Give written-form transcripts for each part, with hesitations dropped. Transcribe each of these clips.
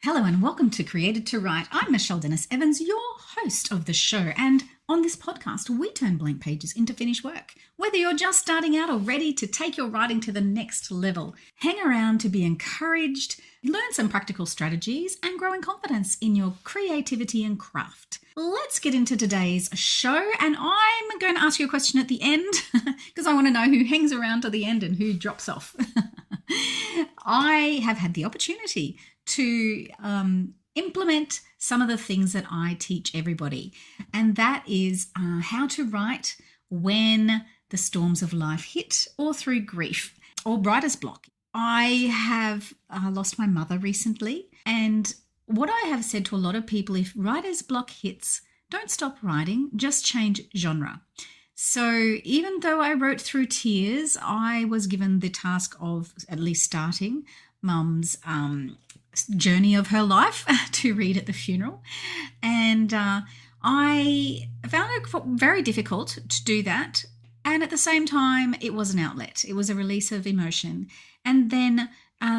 Hello and welcome to Created to Write. I'm Michelle Dennis Evans, your host of the show. And on this podcast, we turn blank pages into finished work. Whether you're just starting out or ready to take your writing to the next level, hang around to be encouraged, learn some practical strategies, and grow in confidence in your creativity and craft. Let's get into today's show, and I'm going to ask you a question at the end because I want to know who hangs around to the end and who drops off. I have had the opportunity to implement some of the things that I teach everybody, and that is how to write when the storms of life hit or through grief or writer's block. I have lost my mother recently, and what I have said to a lot of people, if writer's block hits, don't stop writing, just change genre. So even though I wrote through tears, I was given the task of at least starting Mum's journey of her life to read at the funeral. And I found it very difficult to do that. And at the same time, it was an outlet. It was a release of emotion. And then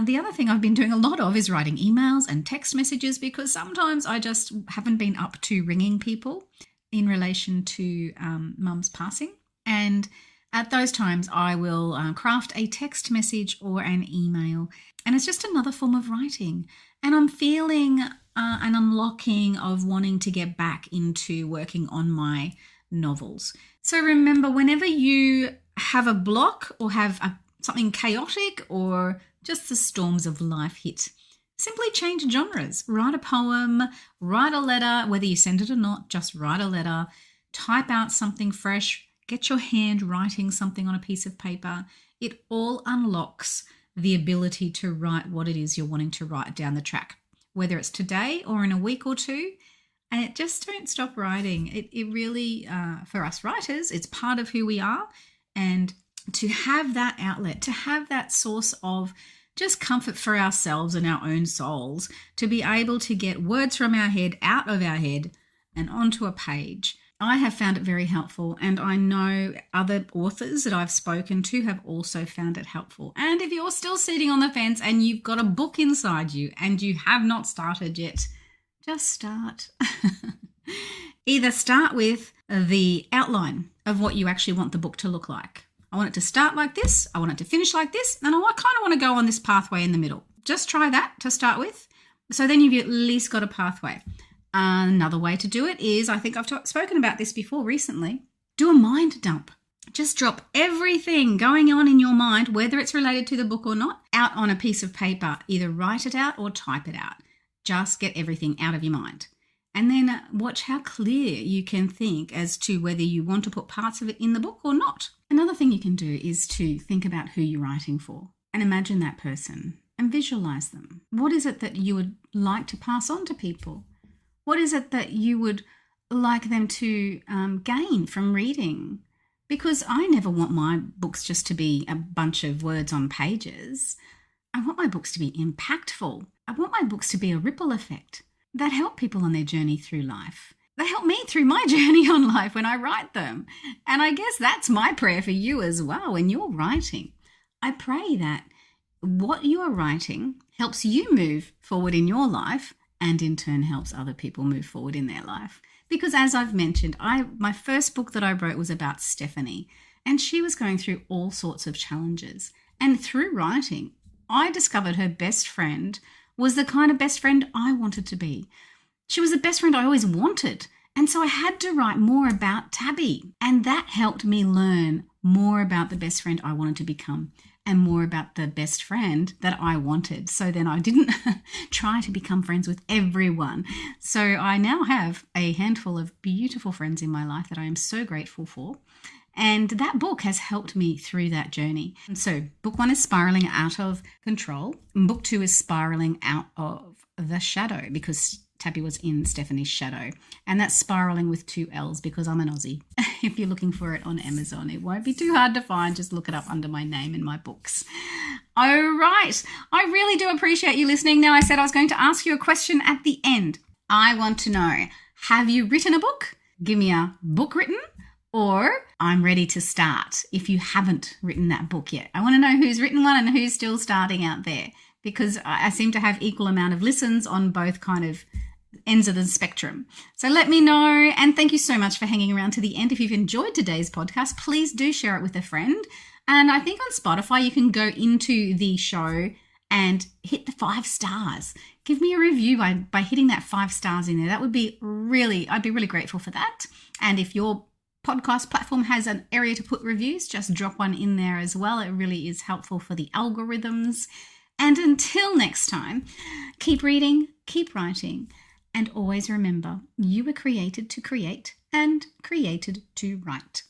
the other thing I've been doing a lot of is writing emails and text messages, because sometimes I just haven't been up to ringing people in relation to Mum's passing. And at those times, I will craft a text message or an email, and it's just another form of writing. And I'm feeling an unlocking of wanting to get back into working on my novels. So remember, whenever you have a block or have something chaotic or just the storms of life hit, simply change genres. Write a poem, write a letter, whether you send it or not, just write a letter, type out something fresh, get your hand writing something on a piece of paper. It all unlocks the ability to write what it is you're wanting to write down the track, whether it's today or in a week or two. And just don't stop writing. It really, for us writers, it's part of who we are. And to have that outlet, to have that source of just comfort for ourselves and our own souls, to be able to get words from our head out of our head and onto a page. I have found it very helpful, and I know other authors that I've spoken to have also found it helpful. And if you're still sitting on the fence and you've got a book inside you and you have not started yet, just start. Either start with the outline of what you actually want the book to look like. I want it to start like this, I want it to finish like this, and I kind of want to go on this pathway in the middle. Just try that to start with. So then you've at least got a pathway. Another way to do it is, I think I've spoken about this before recently, do a mind dump. Just drop everything going on in your mind, whether it's related to the book or not, out on a piece of paper. Either write it out or type it out. Just get everything out of your mind. And then watch how clear you can think as to whether you want to put parts of it in the book or not. Another thing you can do is to think about who you're writing for and imagine that person and visualize them. What is it that you would like to pass on to people? What is it that you would like them to gain from reading? Because I never want my books just to be a bunch of words on pages. I want my books to be impactful. I want my books to be a ripple effect that help people on their journey through life. They help me through my journey on life when I write them. And I guess that's my prayer for you as well when you're writing. I pray that what you are writing helps you move forward in your life, and in turn helps other people move forward in their life. Because as I've mentioned, my first book that I wrote was about Stephanie, and she was going through all sorts of challenges. And through writing, I discovered her best friend was the kind of best friend I wanted to be. She was the best friend I always wanted. And so I had to write more about Tabby. And that helped me learn more about the best friend I wanted to become and more about the best friend that I wanted. So then I didn't try to become friends with everyone. So I now have a handful of beautiful friends in my life that I am so grateful for. And that book has helped me through that journey. And so book 1 is Spiraling Out of Control. And book 2 is Spiraling Out of the Shadow, because Tabby was in Stephanie's shadow. And that's spiraling with 2 L's because I'm an Aussie. If you're looking for it on Amazon, it won't be too hard to find. Just look it up under my name in my books. All right. I really do appreciate you listening. Now, I said I was going to ask you a question at the end. I want to know, have you written a book? Give me a book written, or I'm ready to start if you haven't written that book yet. I want to know who's written one and who's still starting out there, because I seem to have equal amount of listens on both kind of ends of the spectrum. So let me know. And thank you so much for hanging around to the end. If you've enjoyed today's podcast, please do share it with a friend. And I think on Spotify, you can go into the show and hit the 5 stars. Give me a review by hitting that 5 stars in there. That would be I'd be really grateful for that. And if your podcast platform has an area to put reviews, just drop one in there as well. It really is helpful for the algorithms. And until next time, keep reading, keep writing, and always remember, you were created to create and created to write.